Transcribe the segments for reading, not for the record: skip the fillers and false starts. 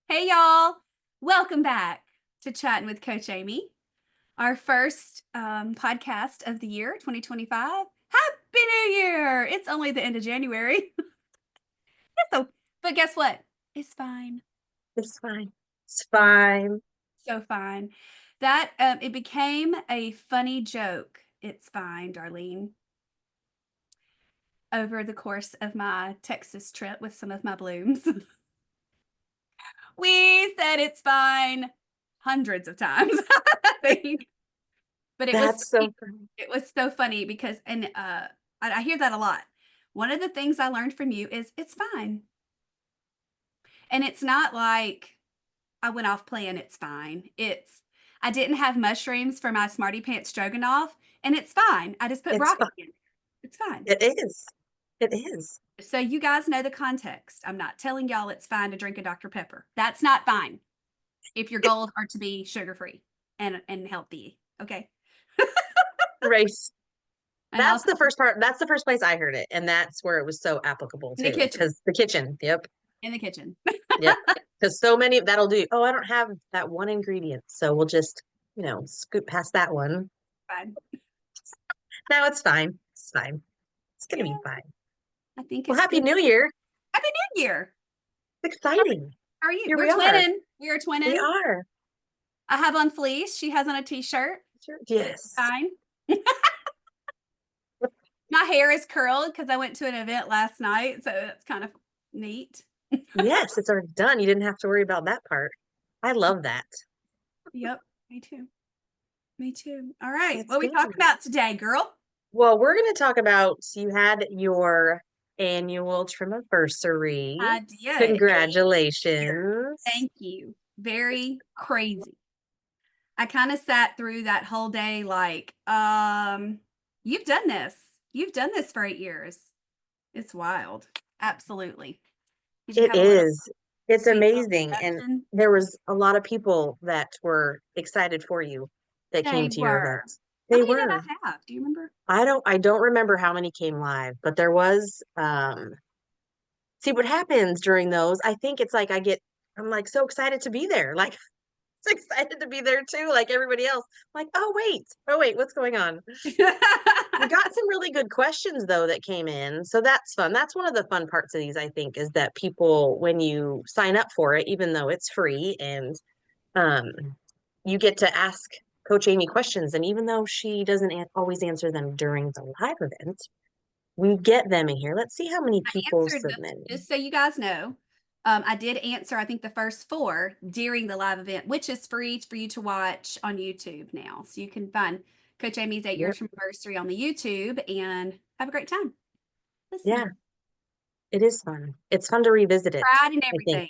Hey, y'all. Welcome back to Chatting with Coach Amy, our first podcast of the year 2025. Happy New Year! It's only the end of January. so, but guess what? It's fine. It's fine. It's fine. So fine. That it became a funny joke. It's fine, Darlene. Over the course of my Texas trip with some of my blooms, we said it's fine hundreds of times, I think. But That's so funny. it was so funny because I hear that a lot. One of the things I learned from you is it's fine. And it's not like I went off plan, it's fine. It's I didn't have mushrooms for my Smarty Pants stroganoff, and it's fine. I just put It's broccoli fine. in. It's fine. It is. It is. So you guys know the context. I'm not telling y'all it's fine to drink a Dr. Pepper. That's not fine if your goals are to be sugar-free and healthy. Okay. Right. And That's also the first part. That's the first place I heard it. And that's where it was so applicable in the too. kitchen. Because the kitchen. Yep. In the kitchen. Yep. Because so many that'll do. Oh, I don't have that one ingredient. So we'll just, scoot past that one. Fine. Now it's fine. It's fine. It's gonna be Yeah, fine. I think Well, it's Happy good. New Year. Happy New Year. It's exciting. How are you? Here We're we are. twinning. We are We twinning. are. I have on fleece. She has on a t-shirt, Sure. but it's Yes. fine. My hair is curled because I went to an event last night, so that's kind of neat. Yes, it's already done. You didn't have to worry about that part. I love that. Yep, me too. Me too. All right, That's what are we talking good. about today, girl? Well, we're going to talk about you had your annual Trimiversary. Idea. Here. Congratulations. Thank you. Very crazy. I kind of sat through that whole day like, you've done this. You've done this for 8 years. It's wild. Absolutely. Did you It have a little is. It's sweet little amazing. And introduction? there was a lot of people that were excited for you that They came to your were. event. How They many did were. I have? Do you remember? I don't remember how many came live, but there was see what happens during those. I think it's like I'm like so excited to be there. Like excited to be there too, like everybody else. Like, oh wait, what's going on? We got some really good questions though that came in, so that's fun. That's one of the fun parts of these, I think, is that people, when you sign up for it, even though it's free, and um, you get to ask Coach Amy questions, and even though she doesn't always answer them during the live event, we get them in here. Let's see how many I people answered them, submitted. just so you guys know. I did answer, I think, the first four during the live event, which is free for you to watch on YouTube now. So you can find Coach Amy's 8 year Yep. anniversary on the YouTube and have a great time Yeah, listening. it is fun. It's fun to revisit it, Pride and I think. everything.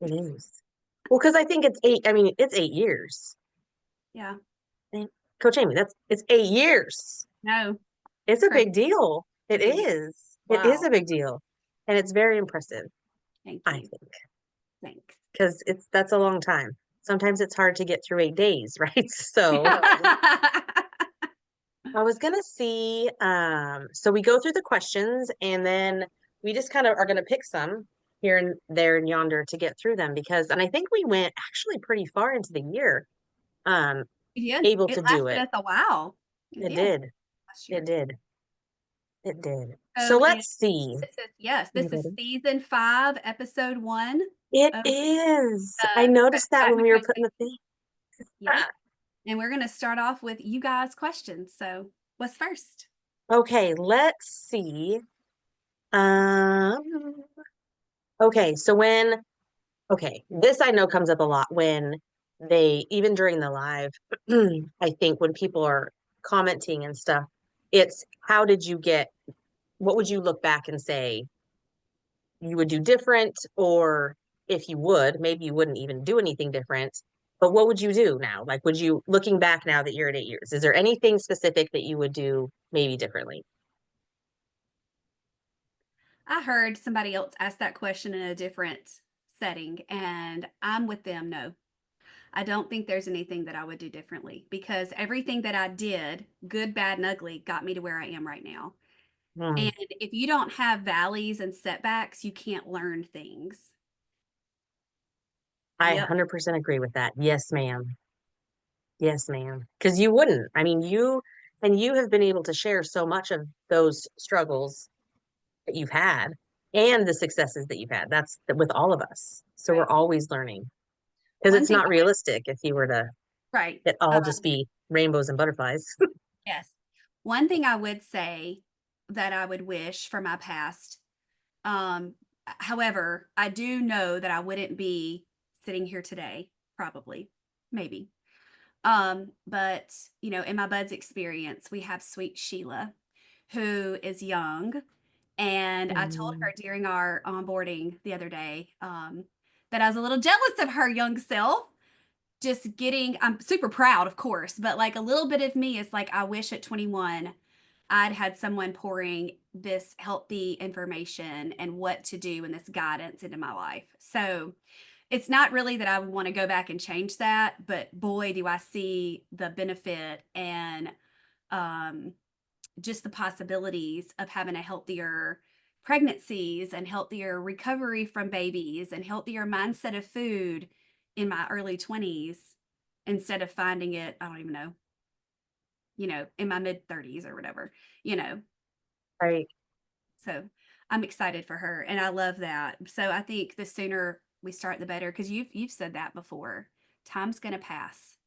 It is. Well, because I think it's 8 years. Yeah. And Coach Amy, it's 8 years. No, It's it's a crazy. big deal. It's a It big deal. is. It is Wow. a big deal. And it's very impressive, Thank I you. think, Thanks. because that's a long time. Sometimes it's hard to get through 8 days, right? So I was gonna see, so we go through the questions and then we just kind of are gonna pick some here and there and yonder to get through them and I think we went actually pretty far into the year, um, Yeah, able it to do lasted it. us a while. It It did did. last It year. did. It did. So So, and let's see. yes, You this is ready? season 5, episode 1 It of is. I Chat noticed that Chat when with we were Coach putting Amy. the thing. Yep. And we're going to start off with you guys' questions. So, what's first? Okay, let's see. Um, okay, this I know comes up a lot when even during the live, I think when people are commenting and stuff, it's what would you look back and say you would do different? Or if you would, maybe you wouldn't even do anything different, but what would you do now? Like, looking back now that you're at 8 years, is there anything specific that you would do maybe differently? I heard somebody else ask that question in a different setting, and I'm with them. No, I don't think there's anything that I would do differently because everything that I did, good, bad, and ugly, got me to where I am right now. Hmm. And if you don't have valleys and setbacks, you can't learn things. I Yep. 100% agree with that. Yes, ma'am. Yes, ma'am. Because you wouldn't. I mean, you have been able to share so much of those struggles that you've had and the successes that you've had. That's with all of us. So we're Right. always learning because One it's thing not realistic if you were to right. it all just be rainbows and butterflies. Yes. One thing I would say that I would wish for my past, however, I do know that I wouldn't be sitting here today, probably, maybe. But in my bud's experience, we have sweet Sheila, who is young. And I told Mm. her during our onboarding the other day, that I was a little jealous of her young self. Just getting, I'm super proud, of course, but like a little bit of me is like, I wish at 21 I'd had someone pouring this healthy information and what to do and this guidance into my life. So it's not really that I would want to go back and change that, but boy, do I see the benefit and um, just the possibilities of having a healthier pregnancies and healthier recovery from babies and healthier mindset of food in my early 20s instead of finding it, I don't even know, in my mid 30s or whatever, you know. Right. So I'm excited for her and I love that. So I think the sooner we start the better because you've said that before. Time's going to pass.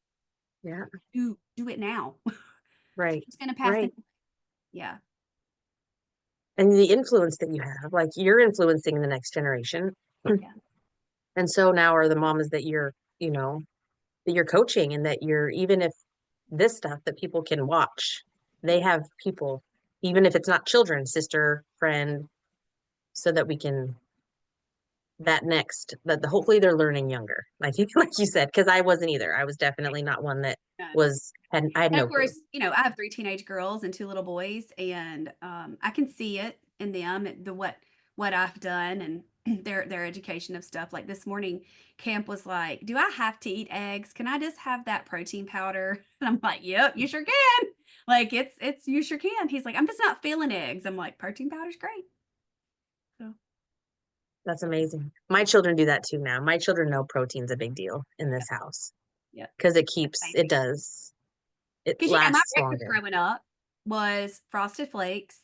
Yeah. Do it now. Right. Time's going to pass. Right. Yeah. And the influence that you have, like you're influencing the next generation. Yeah. And so now are the mamas that you know, that you're coaching and that you're, even if this stuff that people can watch, they Yeah. have people, even if it's not children, sister, friend, so that we can, that next, that hopefully they're learning younger. Like you, like you said, because I wasn't either. I was definitely not one that Yeah. I had And no of clue. course, I have 3 teenage girls and 2 little boys, and, I can see it in them, the what I've done and their education of stuff. Like, this morning, Camp was like, "Do I have to eat eggs? Can I just have that protein powder?" And I'm like, "Yep, you sure can." Like, it's you sure can. He's like, "I'm just not feeling eggs." I'm like, "Protein powder's great." So, That's amazing. My children do that too now. My children know protein's a big deal in yeah, this house yeah, because that's it amazing. does, it 'Cause, my lasts breakfast longer. growing up was Frosted Flakes.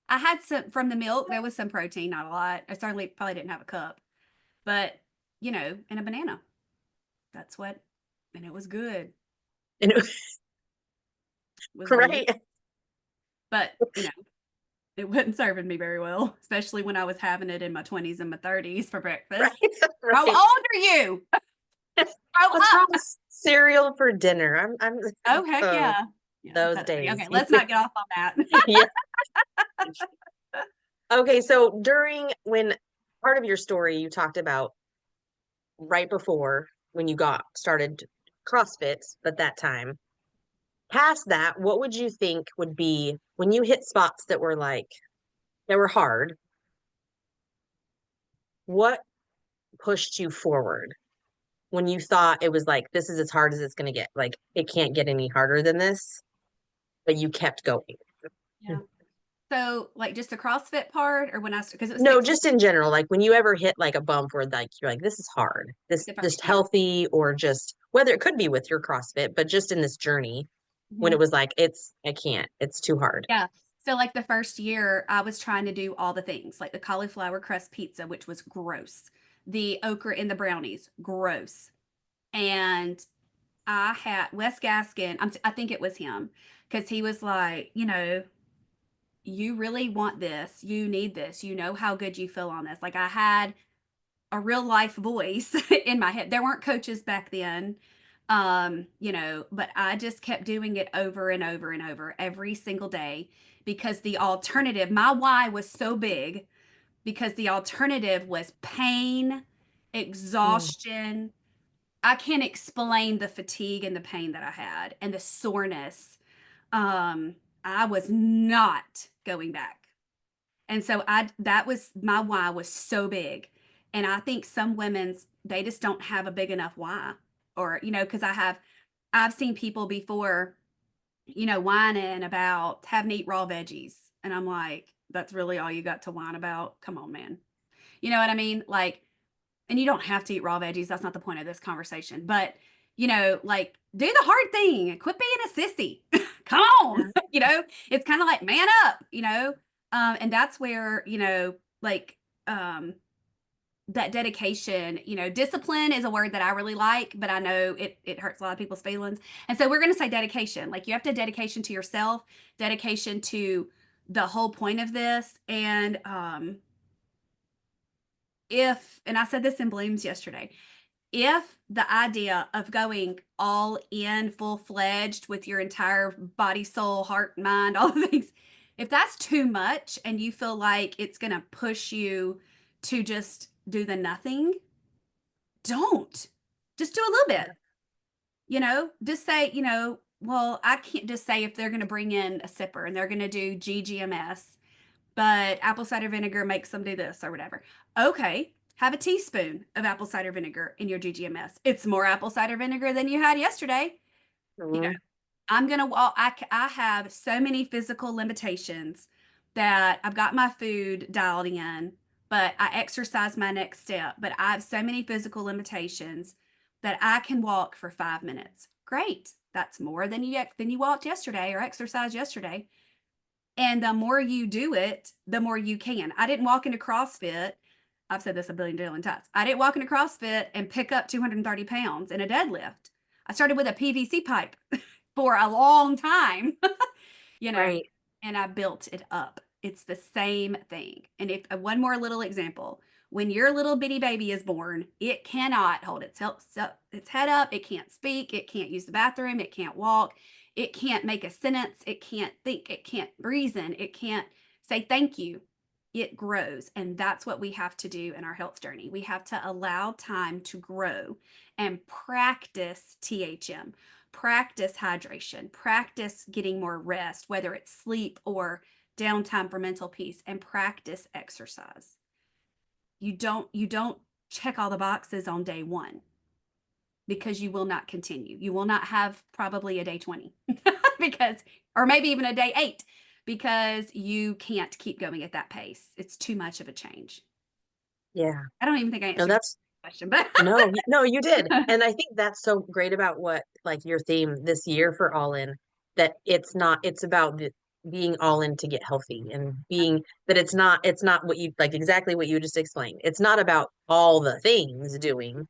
I had some from the milk, there was some protein, not a lot. I certainly probably didn't have a cup, but, and a banana. That's what and it was good. And It was really good, right, but, it wasn't serving me very well, especially when I was having it in my 20s and my 30s for right, breakfast. How old right. are you? Grow What's wrong up. with cereal for dinner? I'm Oh, heck uh, yeah. Yeah, those that's funny. days. Okay, let's not get off on that. Yeah. Okay, so during when part of your story you talked about right before when you got started CrossFit, but that time. Past that, what would you think would be when you hit spots that were like that were hard, what pushed you forward when you thought it was like this is as hard as it's going to get? Like it can't get any harder than this, but you kept going. Yeah. So, like, just the CrossFit part or when I because it was No, 6 just in general, like when you ever hit like a bump where like you're like, this is hard. This the just 1st year. healthy or just whether it could be with your CrossFit, but just in this journey when Mhm. it was like, I can't, it's too hard. Yeah. So, like, the 1st year, I was trying to do all the things, like the cauliflower crust pizza, which was gross, the okra in the brownies, gross, and I had Wes Gaskin, I think it was him, because he was like, "You really want this, you need this, you know how good you feel on this." Like, I had a real life voice in my head. There weren't coaches back then, but I just kept doing it over and over and over every single day because the alternative, my why was so big because the alternative was pain, Mm, exhaustion. I can't explain the fatigue and the pain that I had and the soreness. I was not going back. And so I that was my why was so big. And I think some women's they just don't have a big enough why. Or, because I've seen people before, whining about having to eat raw veggies. And I'm like, that's really all you got to whine about? Come on, man. You know what I mean? Like and you don't have to eat raw veggies. That's not the point of this conversation. But, like do the hard thing. Quit being a sissy. Come on. Yeah. It's kind of like man up. And that's where, like that dedication, discipline is a word that I really like, but I know it hurts a lot of people's feelings. And so we're going to say dedication. Like you have to dedication to yourself, dedication to the whole point of this. And and I said this in Blooms yesterday, if the idea of going all in full fledged with your entire body, soul, heart, mind, all the things, if that's too much and you feel like it's going to push you to just do the nothing, don't. Just do a little bit, just say, well, I can't just say if they're going to bring in a sipper and they're going to do GGMS, but apple cider vinegar makes them do this or whatever. Okay, have a teaspoon of apple cider vinegar in your GGMS. It's more apple cider vinegar than you had yesterday. You know, Mhm. I'm gonna walk. I have so many physical limitations that I've got my food dialed in, but I exercise my next step. But I have so many physical limitations that I can walk for 5 minutes. Great, that's more than you walked yesterday or exercised yesterday. And the more you do it, the more you can. I didn't walk into CrossFit. I've said this a billion times. I didn't walk into CrossFit and pick up 230 pounds in a deadlift. I started with a PVC pipe for a long time, you know, Right. and I built it up. It's the same thing. And if one more little example, when your little bitty baby is born, it cannot hold its head up. It can't speak. It can't use the bathroom. It can't walk. It can't make a sentence. It can't think. It can't reason. It can't say thank you. It grows. And that's what we have to do in our health journey. We have to allow time to grow and practice THM, practice hydration, practice getting more rest, whether it's sleep or downtime for mental peace, and practice exercise. You don't check all the boxes on day 1 because you will not continue. You will not have probably a day 20 because, or maybe even a day 8 because you can't keep going at that pace. It's too much of a change. Yeah. I don't even think I No, answered your that's question, but no, you did. And I think that's so great about what like your theme this year for All In, that it's about being all in to get healthy and being that it's not what you like exactly what you just explained. It's not about all the things doing.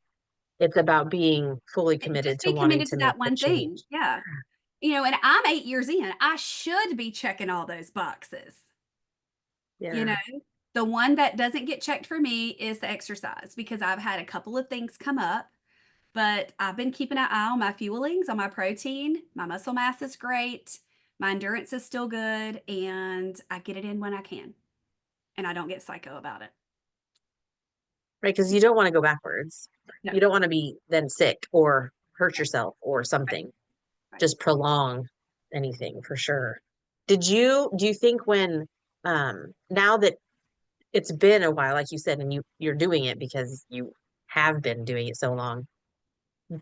It's about being fully committed just to be wanting committed to to make that the one thing. change. Yeah. And I'm 8 years in. I should be checking all those boxes. You Yeah. know, the one that doesn't get checked for me is the exercise because I've had a couple of things come up, but I've been keeping an eye on my fuelings, on my protein. My muscle mass is great. My endurance is still good, and I get it in when I can, and I don't get psycho about it. Right, because you don't want to go backwards. No, You don't want to be then sick or hurt right, yourself or right, something. right. Just prolong anything for sure. Do you think when now that it's been a while, like you said, and you're doing it because you have been doing it so long,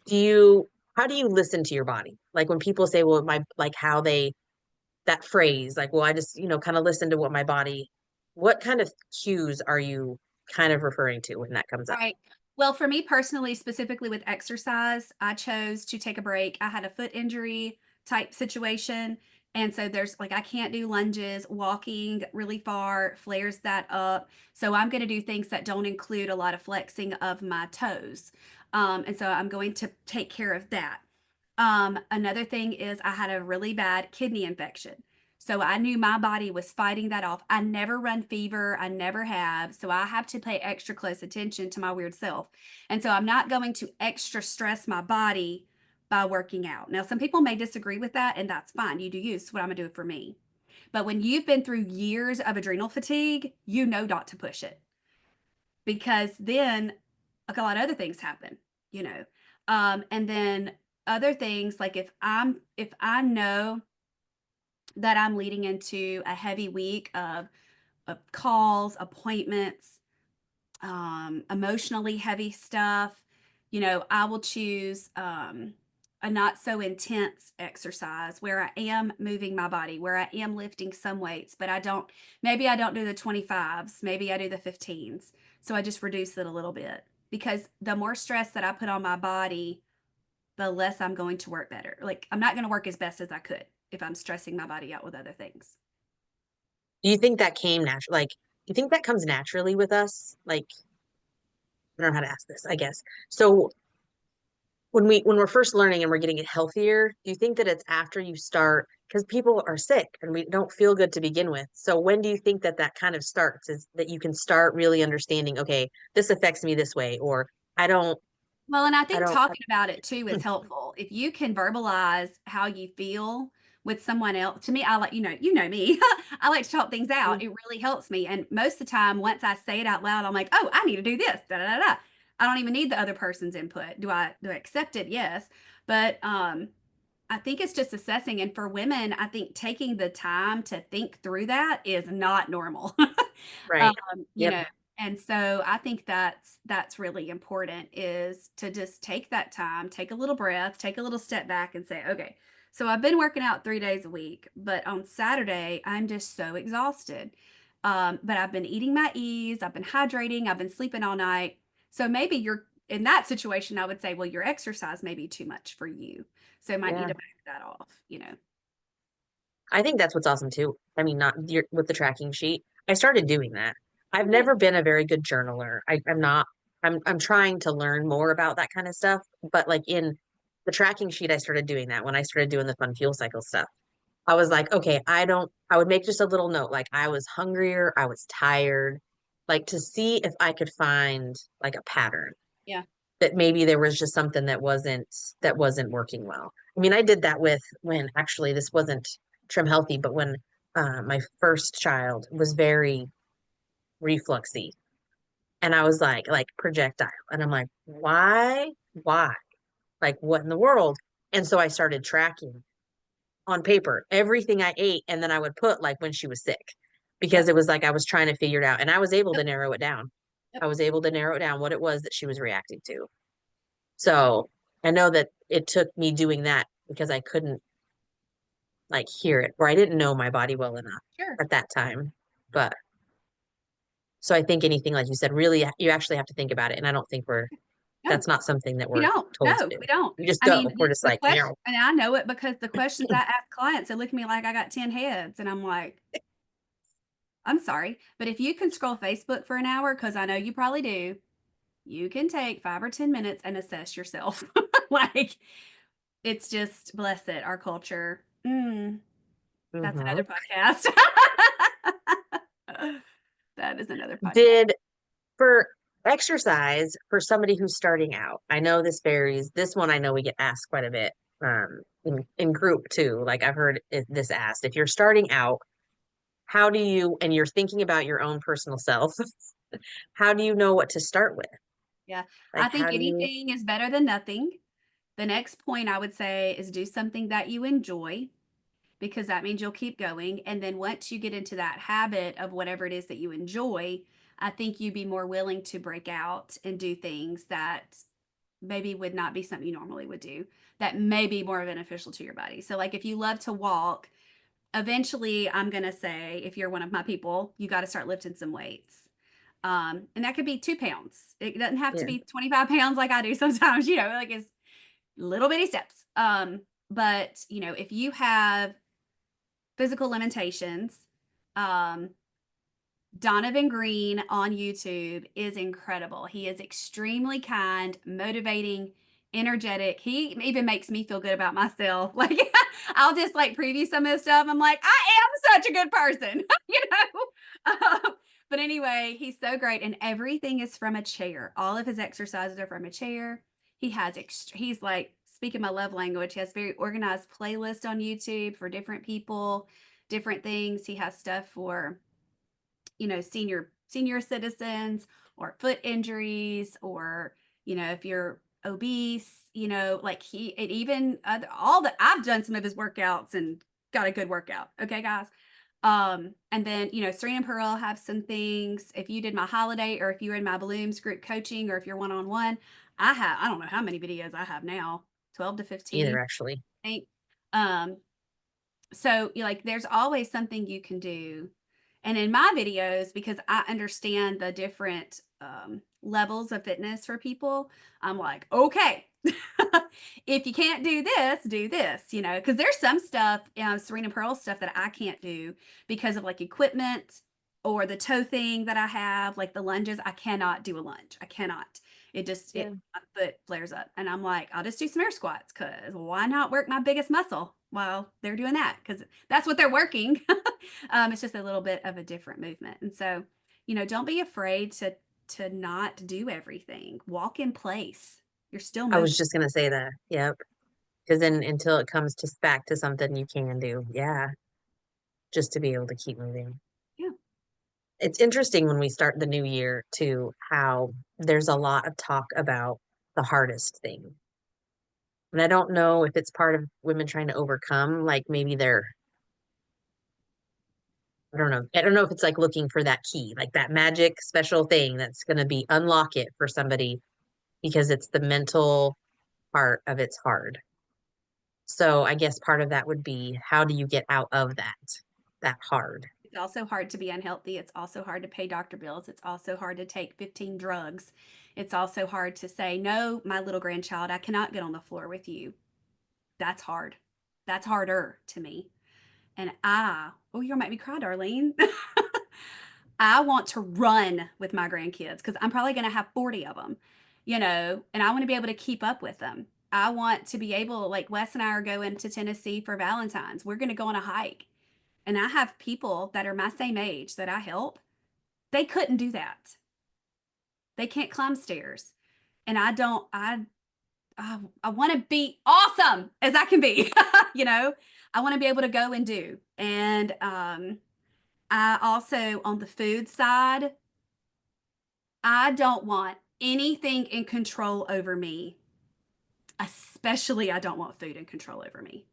do you how do you listen to your body? Like when people say, well, my like how they that phrase, like, well, I just, kind of listen to what my body, what kind of cues are you kind of referring to when that comes up? Right. Well, for me personally, specifically with exercise, I chose to take a break. I had a foot injury type situation. And so there's like, I can't do lunges, walking really far flares that up. So I'm going to do things that don't include a lot of flexing of my toes. And so I'm going to take care of that. Another thing is I had a really bad kidney infection. So I knew my body was fighting that off. I never run fever. I never have. So I have to pay extra close attention to my weird self. And so I'm not going to extra stress my body by working out. Now, some people may disagree with that, and that's fine. You do you. It's what I'm going to do for me. But when you've been through years of adrenal fatigue, you know not to push it because then like a lot of other things happen, you know. And then other things like if I know that I'm leading into a heavy week of calls, appointments, emotionally heavy stuff, I will choose a not so intense exercise where I am moving my body, where I am lifting some weights, but maybe I don't do the 25s, maybe I do the 15s. So I just reduce it a little bit. because the more stress that I put on my body, the less I'm going to work better. Like, I'm not going to work as best as I could if I'm stressing my body out with other things. Do you think that came natural? Like, do you think that comes naturally with us? Like, I don't know how to ask this, I guess. So when we're first learning and we're getting it healthier, do you think that it's after you start, because people are sick and we don't feel good to begin with. So when do you think that that kind of starts, is that you can start really understanding, okay, this affects me this way, or I don't, Well, and I I think don't, talking about it too is helpful. If you can verbalize how you feel with someone else, to me, I like, you know me. I like to talk things out. It really helps me. And most of the time, once I say it out loud, I'm like, oh, I need to do this. Da, da, da, da. I don't even need the other person's input. Do I accept it? Yes. But I think it's just assessing. And for women, I think taking the time to think through that is not normal. right. You Yep. know, and so I think that's really important is to just take that time, take a little breath, take a little step back and say, okay, so I've been working out 3 days a week, but on Saturday, I'm just so exhausted. But I've been eating my ease, I've been hydrating, I've been sleeping all night. So maybe you're in that situation, I would say, well, your exercise may be too much for you. So you might need Yeah. to back that off. I think that's what's awesome too. I mean, not your, with the tracking sheet. I started doing that. I've Good. never been a very good journaler. I'm not. I'm trying to learn more about that kind of stuff. But like in the tracking sheet, I started doing that when I started doing the fun fuel cycle stuff. I was like, okay, I don't. I would make just a little note, like I was hungrier, I was tired, like to see if I could find like a pattern Yeah. that maybe there was just something that wasn't working well. I mean, I did that with when actually this wasn't trim healthy, but when my first child was very refluxy, and I was like projectile, and I'm like, why, like what in the world? And so I started tracking on paper everything I ate, and then I would put like when she was sick, because Yep. it was like I was trying to figure it out, and I was able to Yep. narrow it down. Yep. I was able to narrow it down what it was that she was reacting to. So I know that it took me doing that because I couldn't like hear it, or I didn't know my body well enough Sure. at that time. But so I think anything like you said, really you actually have to think about it. And I don't think No. that's not something that We we're don't. told to No, do. we don't. We just I mean, go. We're just the like, question, meow. and I know it because the questions I ask clients, they look at me like I got 10 heads, and I'm like, I'm sorry, but if you can scroll Facebook for an hour, because I know you probably do, you can take 5 or 10 minutes and assess yourself. Like, it's just, bless it, our culture. That's Hmm. another podcast. That is another podcast. Did for exercise for somebody who's starting out, I know this varies. This one I know we get asked quite a bit in group too. Like I've heard this asked. If you're starting out, how do you, and you're thinking about your own personal self, how do you know what to start with? Yeah, I Like, think how do you, anything is better than nothing. The next point I would say is do something that you enjoy because that means you'll keep going. And then once you get into that habit of whatever it is that you enjoy, I think you'd be more willing to break out and do things that maybe would not be something you normally would do that may be more beneficial to your body. So, like if you love to walk, eventually I'm going to say, if you're one of my people, you got to start lifting some weights. And that could be 2 pounds. It doesn't have to yeah, be 25 pounds like I do sometimes, like it's little bitty steps. But if you have physical limitations, um, Donovan Green on YouTube is incredible. He is extremely kind, motivating, energetic. He even makes me feel good about myself. Like I'll just like preview some of his stuff. I'm like, I am such a good person, you know. But anyway, he's so great, and everything is from a chair. All of his exercises are from a chair. He's like speaking my love language. He has very organized playlist on YouTube for different people, different things. He has stuff for senior citizens or foot injuries or if you're obese, like he and even all that I've done some of his workouts and got a good workout. Okay, guys. And then Serena and Pearl have some things. If you did my holiday or if you're in my Blooms group coaching or if you're one-on-one, I don't know how many videos I have now, 12 to either 15, actually. I think. So like there's always something you can do. And in my videos, because I understand the different levels of fitness for people, I'm like, okay, if you can't do this, you know, because there's some stuff, Serena Pearl stuff that I can't do because of like equipment or the toe thing that I have, like the lunges. I cannot do a lunge. I cannot. Yeah. My foot flares up. And I'm like, I'll just do some air squats because why not work my biggest muscle while they're doing that? Because that's what they're working. It's just a little bit of a different movement. And so, you know, don't be afraid to not do everything. Walk in place. You're still I was moving. just gonna say that. Yep. Because then until it comes to back to something you can do, yeah, just to be able to keep moving. Yeah. It's interesting when we start the new year too, how there's a lot of talk about the hardest thing. And I don't know if it's part of women trying to overcome, like maybe they're, I don't know. I don't know if it's like looking for that key, like that magic special thing that's going to be unlock it for somebody because it's the mental part of it's hard. So I guess part of that would be how do you get out of that hard? It's also hard to be unhealthy. It's also hard to pay doctor bills. It's also hard to take 15 drugs. It's also hard to say, no, my little grandchild, I cannot get on the floor with you. That's hard. That's harder to me. And oh, you'll make me cry, Darlene. I want to run with my grandkids because I'm probably going to have 40 of them, you know, and I want to be able to keep up with them. I want to be able, like Wes and I are going to Tennessee for Valentine's. We're going to go on a hike. And I have people that are my same age that I help. They couldn't do that. They can't climb stairs. And I don't, I want to be awesome as I can be, you know, I want to be able to go and do. And I also, on the food side, I don't want anything in control over me. Especially, I don't want food in control over me.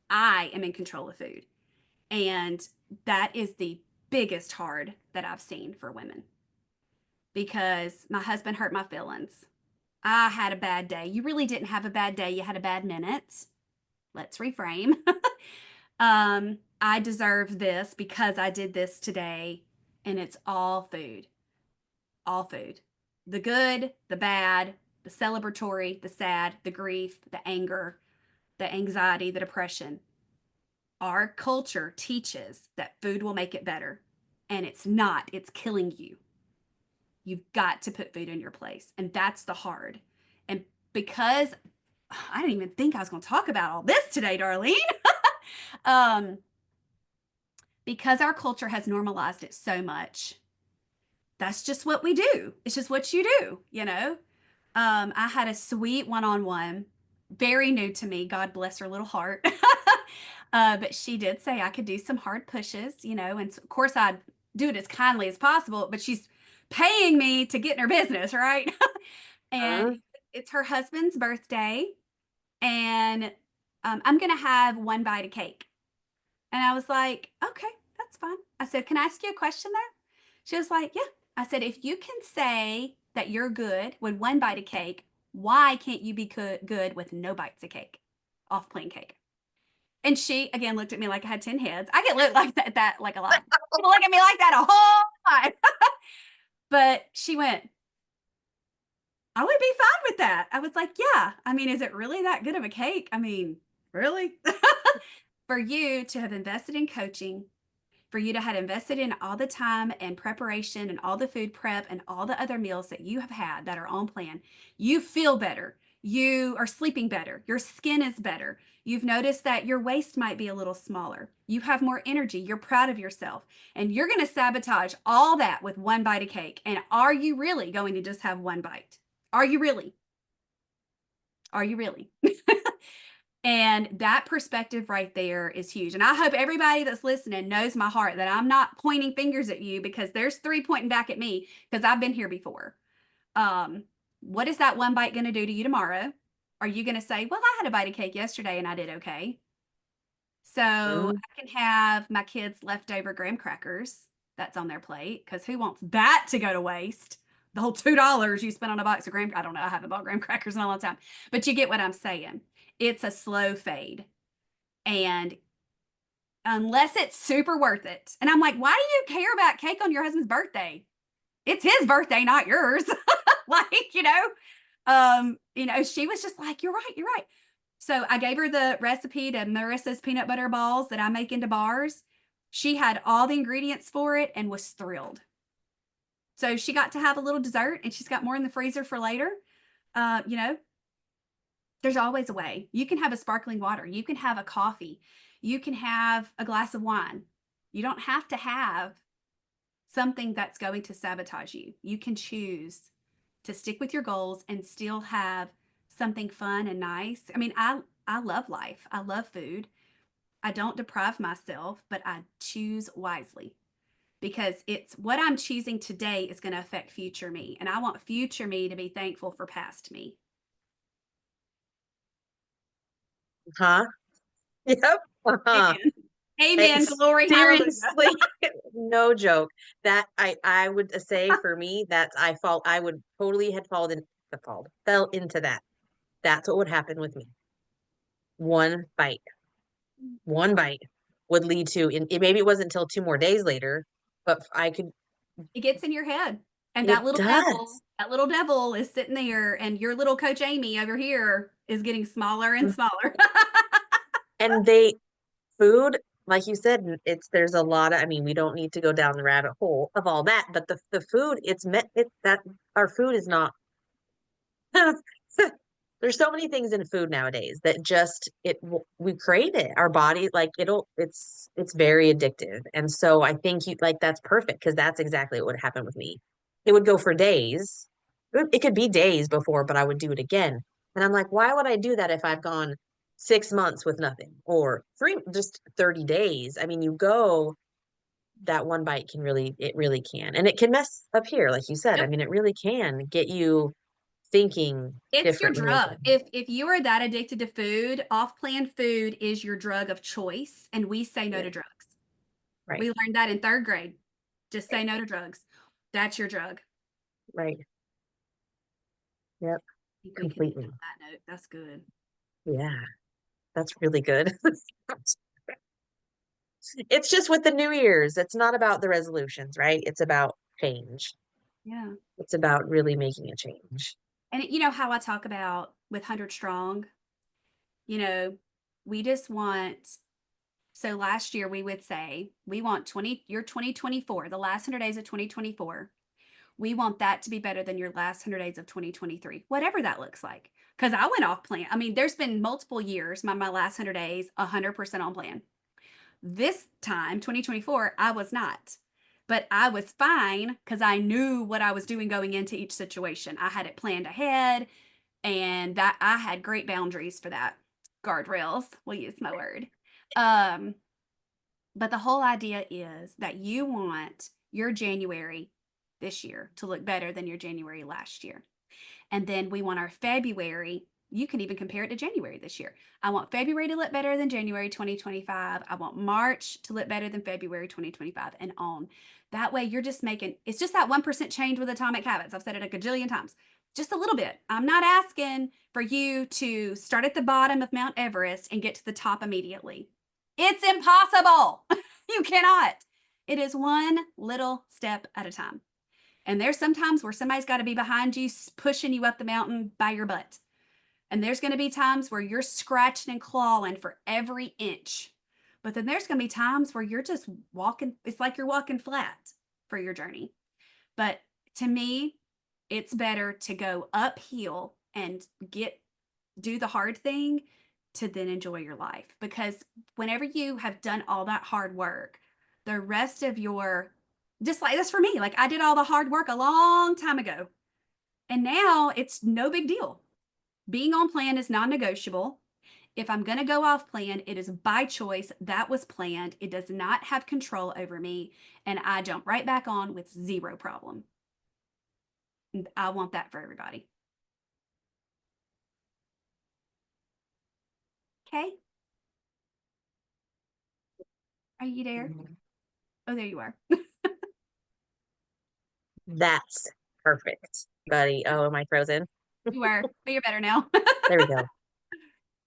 I am in control of food. And that is the biggest hard that I've seen for women because my husband hurt my feelings. I had a bad day. You really didn't have a bad day. You had a bad minute. Let's reframe. I deserve this because I did this today. And it's all food, all food. The good, the bad, the celebratory, the sad, the grief, the anger, the anxiety, the depression. Our culture teaches that food will make it better. And it's not, it's killing you. You've got to put food in your place. And that's the hard. And because I didn't even think I was going to talk about all this today, Darlene, um, because our culture has normalized it so much, that's just what we do. It's just what you do, you know? I had a sweet one on one, very new to me. God bless her little heart. But she did say I could do some hard pushes, you know, and of course I'd do it as kindly as possible, but she's paying me to get in her business, right? And Mhm. it's her husband's birthday, and I'm going to have one bite of cake. And I was like, okay, that's fine. I said, can I ask you a question though? She was like, yeah. I said, if you can say that you're good with one bite of cake, why can't you be good with no bites of cake off plain cake? And she again looked at me like I had 10 heads. I get looked like that like a lot. People look at me like that a whole lot. But she went, I would be fine with that. I was like, yeah. I mean, is it really that good of a cake? I mean, really? For you to have invested in coaching, for you to have invested in all the time and preparation and all the food prep and all the other meals that you have had that are on plan, you feel better. You are sleeping better. Your skin is better. You've noticed that your waist might be a little smaller. You have more energy. You're proud of yourself. And you're going to sabotage all that with one bite of cake. And are you really going to just have one bite? Are you really? Are you really? And that perspective right there is huge. And I hope everybody that's listening knows my heart that I'm not pointing fingers at you because there's three pointing back at me because I've been here before. Um, what is that one bite going to do to you tomorrow? Are you going to say, well, I had a bite of cake yesterday and I did okay? So Mhm. I can have my kids' leftover graham crackers that's on their plate because who wants that to go to waste? The whole $2 you spent on a box of graham, I don't know, I haven't bought graham crackers in a long time, but you get what I'm saying. It's a slow fade. And unless it's super worth it. And I'm like, why do you care about cake on your husband's birthday? It's his birthday, not yours. Like, she was just like, you're right, you're right. So I gave her the recipe to Marissa's peanut butter balls that I make into bars. She had all the ingredients for it and was thrilled. So she got to have a little dessert and she's got more in the freezer for later. Uh, you know, there's always a way. You can have a sparkling water, you can have a coffee, you can have a glass of wine. You don't have to have something that's going to sabotage you. You can choose to stick with your goals and still have something fun and nice. I mean, I love life. I love food. I don't deprive myself, but I choose wisely because it's what I'm choosing today is going to affect future me. And I want future me to be thankful for past me. Huh? Yep. Uh-huh. Amen. Amen. It's Glory. Hallelujah. seriously no joke. That I would say for me, that's I would totally had fell into that. That's what would happen with me. One bite, one bite would lead to, maybe it wasn't until 2 more days later, but I could, It gets in your head. And it does. that little devil is sitting there, and your little coach Amy over here is getting smaller and smaller. And food, like you said, there's a lot of, I mean, we don't need to go down the rabbit hole of all that, but the food, it's meant it that our food is not there's so many things in food nowadays that just we crave it. Our body, like, it's very addictive. And so I think you like that's perfect because that's exactly what would happen with me. It would go for days. It could be days before, but I would do it again. And I'm like, why would I do that if I've gone 6 months with nothing or just 30 days? I mean, you go that one bite it really can. And it can mess up here, like you said. I Yep. mean, it really can get you thinking It's your differently. drug. If you are that addicted to food, off-plan food is your drug of choice, and we say no Yeah, to drugs. right, We learned that in third grade. Just right, say no to drugs. That's your drug. right. Yep, I think we can end completely. on that note. That's good. Yeah, that's really good. It's just with the New Year's, it's not about the resolutions, right? It's about change. Yeah. It's about really making a change. And you know how I talk about with 100 Strong, you know, we just want, so last year we would say, we want 2024, the last 100 days of 2024. We want that to be better than your last 100 days of 2023, whatever that looks like. Because I went off plan. I mean, there's been multiple years, my last 100 days, 100% on plan. This time, 2024, I was not. But I was fine because I knew what I was doing going into each situation. I had it planned ahead and that I had great boundaries for that. Guardrails, we'll use my word. Um, but the whole idea is that you want your January this year to look better than your January last year. And then we want our February. You can even compare it to January this year. I want February to look better than January 2025. I want March to look better than February 2025 and on. That way, you're just making it's just that 1% change with atomic habits. I've said it a gajillion times. Just a little bit. I'm not asking for you to start at the bottom of Mount Everest and get to the top immediately. It's impossible. You cannot. It is one little step at a time. And there's sometimes where somebody's got to be behind you, pushing you up the mountain by your butt. And there's going to be times where you're scratching and clawing for every inch. But then there's going to be times where you're just walking, it's like you're walking flat for your journey. But to me, it's better to go uphill and do the hard thing to then enjoy your life. Because whenever you have done all that hard work, the rest of your, just like this for me, like I did all the hard work a long time ago. And now it's no big deal. Being on plan is non negotiable. If I'm going to go off plan, it is by choice. That was planned. It does not have control over me. And I jump right back on with zero problem. And I want that for everybody. Okay. Are you there? Oh, there you are. That's perfect, buddy. Oh, am I frozen? You are, but you're better now. There we go.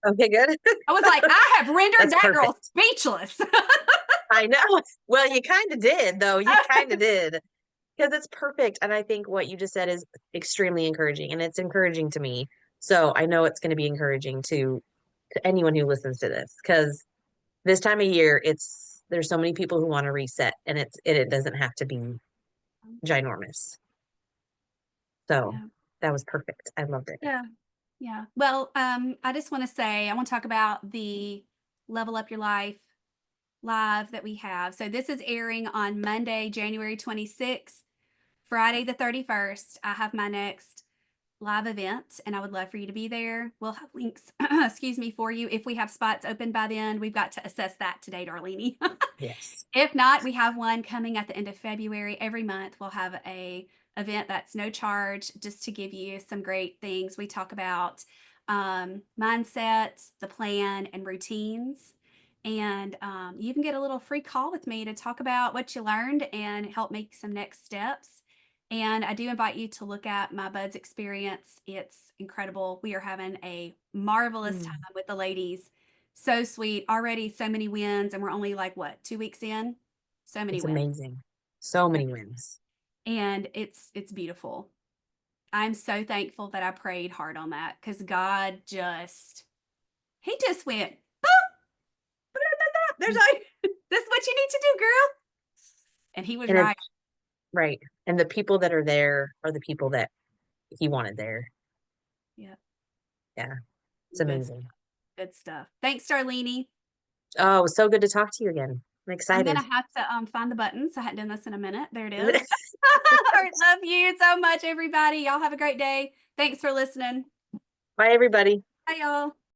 Okay, good. I was like, I have rendered That's that girl perfect. speechless. I know. Well, you kinda did, though, you kinda did, because it's perfect, and I think what you just said is extremely encouraging, and it's encouraging to me, so I know it's gonna be encouraging to anyone who listens to this. Because this time of year, there's so many people who wanna reset, and it doesn't have to be ginormous. So, Yeah. that was perfect. I loved it. Yeah. Yeah. Well, I just want to say, I want to talk about the Level Up Your Life live that we have. So this is airing on Monday, January 26th, Friday the 31st. I have my next live event and I would love for you to be there. We'll have links, excuse me, for you. If we have spots open by then, we've got to assess that today, Darlene. Yes. If not, we have one coming at the end of February. Every month we'll have a event that's no charge, just to give you some great things. We talk about mindset, the plan, and routines. And you can get a little free call with me to talk about what you learned and help make some next steps. And I do invite you to look at my Buds experience. It's incredible. We are having a marvelous time Mm, with the ladies. So sweet. Already so many wins, and we're only like what, 2 weeks in? So many it's wins. amazing. So So many many. wins. And it's beautiful. I'm so thankful that I prayed hard on that because God just he just went, "Boop, there's like this is what you need to do, girl." And he was And right. it's right, and the people that are there are the people that he wanted there. Yeah. Yeah, it's Good amazing. stuff. Good stuff. Thanks, Darlene. Oh, it was so good to talk to you again. I'm I'm excited. gonna have to find the buttons. I hadn't done this in a minute. There it is. All right, love you so much, everybody. Y'all have a great day. Thanks for listening. Bye, everybody. Bye, y'all.